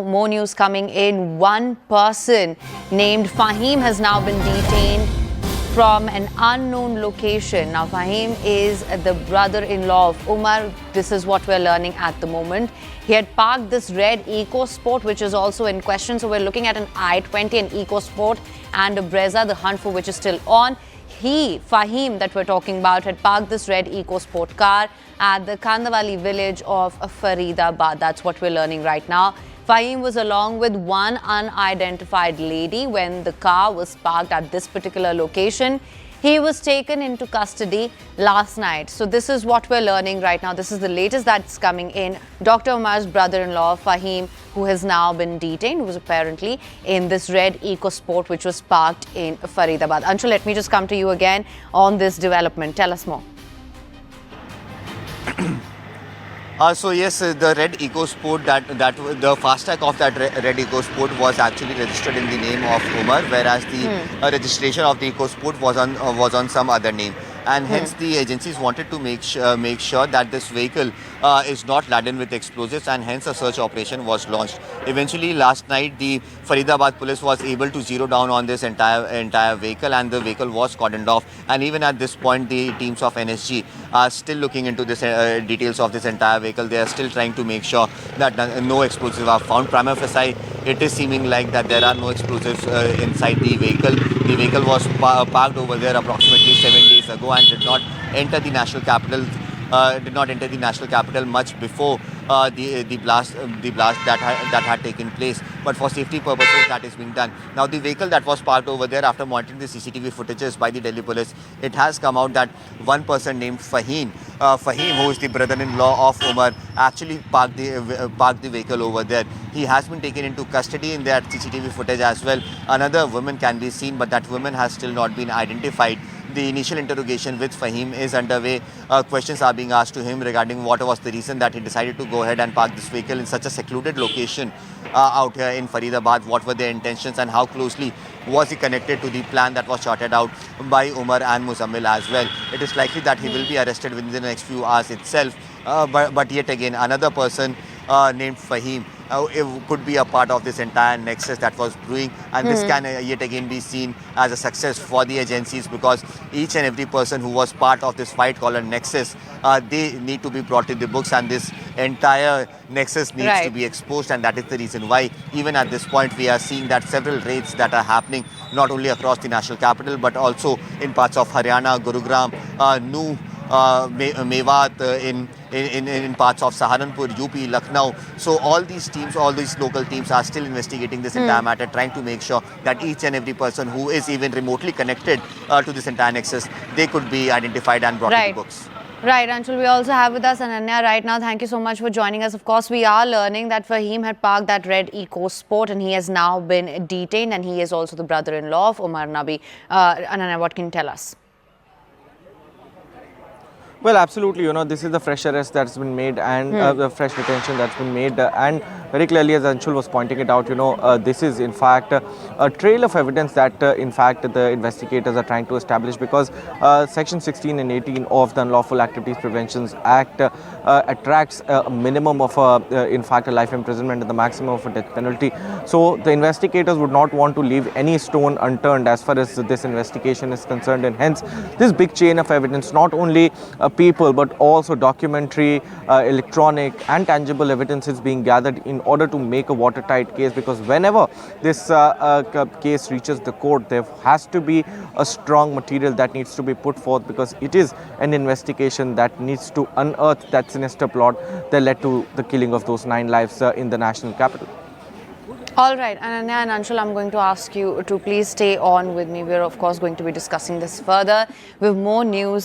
More news coming in. One person named Faheem has now been detained from an unknown location. Now, Faheem is the brother-in-law of Umar. This is what we're learning at the moment. He had parked this red EcoSport, which is also in question. So we're looking at an I-20, an EcoSport, and a Brezza, the hunt for which is still on. Faheem, that we're talking about, had parked this red EcoSport car at the Kandawali village of Faridabad. That's what we're learning right now. Faheem was along with one unidentified lady when the car was parked at this particular location. He was taken into custody last night. So this is what we're learning right now. This is the latest that's coming in. Dr. Umar's brother-in-law, Faheem, who has now been detained, who was apparently in this red EcoSport which was parked in Faridabad. Anshul, let me just come to you again on this development. Tell us more. So yes, the red EcoSport, that the FASTag of that red EcoSport was actually registered in the name of Umar, whereas the registration of the EcoSport was on some other name. And hence the agencies wanted to make sure that this vehicle is not laden with explosives, and hence a search operation was launched. Eventually, last night, the Faridabad police was able to zero down on this entire vehicle, and the vehicle was cordoned off. And even at this point, the teams of NSG are still looking into this details of this entire vehicle. They are still trying to make sure that no explosives are found. Prima facie, it is seeming like that there are no explosives inside the vehicle. The vehicle was parked over there approximately 7 days ago and did not enter the national capital. Much before the blast that had taken place. But for safety purposes, that is being done. Now, the vehicle that was parked over there, after monitoring the CCTV footages by the Delhi police, it has come out that one person named Faheem, who is the brother-in-law of Umar, actually parked the vehicle over there. He has been taken into custody in that CCTV footage as well. Another woman can be seen, but that woman has still not been identified. The initial interrogation with Faheem is underway. Questions are being asked to him regarding what was the reason that he decided to go ahead and park this vehicle in such a secluded location out here in Faridabad. What were their intentions and how closely was he connected to the plan that was charted out by Umar and Muzammil as well. It is likely that he will be arrested within the next few hours itself. But yet again, another person named Faheem it could be a part of this entire nexus that was brewing, and this can yet again be seen as a success for the agencies, because each and every person who was part of this fight called a nexus, they need to be brought to the books, and this entire nexus needs to be exposed. And that is the reason why even at this point we are seeing that several raids that are happening not only across the national capital but also in parts of Haryana, Gurugram, Nuh, Mewat, in parts of Saharanpur, UP, Lucknow. So all these teams, all these local teams are still investigating this entire matter, trying to make sure that each and every person who is even remotely connected to this entire nexus, they could be identified and brought to the books. Right, Anshul, we also have with us Ananya right now. Thank you so much for joining us. Of course, we are learning that Faheem had parked that red EcoSport and he has now been detained, and he is also the brother-in-law of Umar Nabi. Ananya, what can you tell us? Well, absolutely. This is the fresh arrest that's been made, and the fresh detention that's been made. And very clearly, as Anshul was pointing it out, this is in fact a trail of evidence that in fact the investigators are trying to establish, because Section 16 and 18 of the Unlawful Activities Prevention Act attracts a minimum of in fact a life imprisonment and the maximum of a death penalty. So the investigators would not want to leave any stone unturned as far as this investigation is concerned, and hence this big chain of evidence, not only people but also documentary, electronic and tangible evidence is being gathered in order to make a watertight case, because whenever this case reaches the court, there has to be a strong material that needs to be put forth, because it is an investigation that needs to unearth that sinister plot that led to the killing of those 9 lives in the national capital. All right, Ananya and Anshul, I'm going to ask you to please stay on with me. We're of course going to be discussing this further with more news.